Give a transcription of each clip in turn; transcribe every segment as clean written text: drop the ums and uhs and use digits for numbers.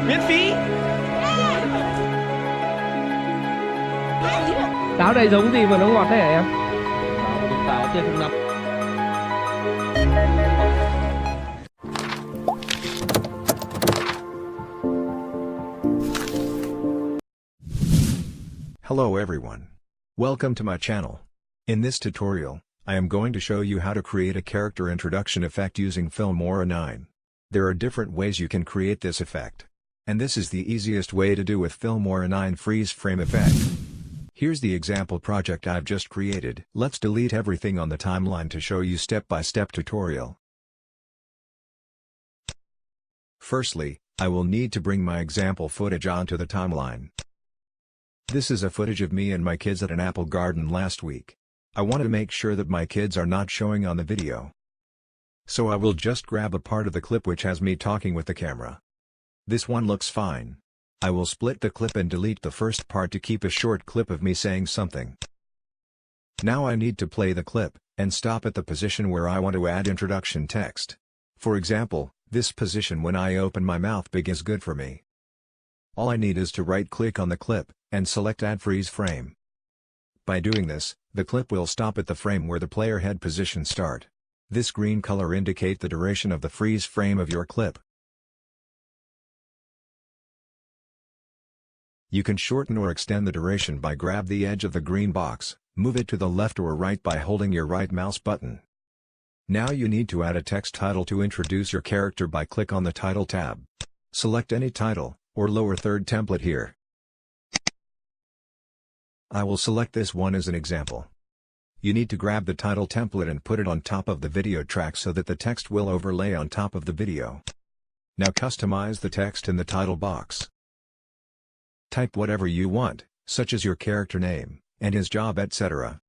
Miễn phí. Táo này giống gì mà nó ngọt thế hả em? Táo tiền không nắm. Hello everyone. Welcome to my channel. In this tutorial, I am going to show you how to create a character introduction effect using Filmora 9. There are different ways you can create this effect. And this is the easiest way to do with Filmora 9 freeze frame effect. Here's the example project I've just created. Let's delete everything on the timeline to show you step-by-step tutorial. Firstly, I will need to bring my example footage onto the timeline. This is a footage of me and my kids at an apple garden last week. I want to make sure that my kids are not showing on the video. So I will just grab a part of the clip which has me talking with the camera. This one looks fine. I will split the clip and delete the first part to keep a short clip of me saying something. Now I need to play the clip, and stop at the position where I want to add introduction text. For example, this position when I open my mouth big is good for me. All I need is to right-click on the clip, and select Add Freeze Frame. By doing this, the clip will stop at the frame where the player head position start. This green color indicate the duration of the freeze frame of your clip. You can shorten or extend the duration by grab the edge of the green box, move it to the left or right by holding your right mouse button. Now you need to add a text title to introduce your character by click on the Title tab. Select any title, or lower third template here. I will select this one as an example. You need to grab the title template and put it on top of the video track so that the text will overlay on top of the video. Now customize the text in the title box. Type whatever you want, such as your character name, and his job etc.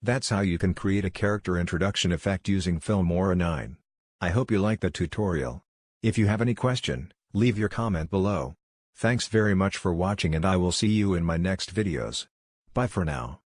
That's how you can create a character introduction effect using Filmora 9. I hope you like the tutorial. If you have any question, leave your comment below. Thanks very much for watching and I will see you in my next videos. Bye for now.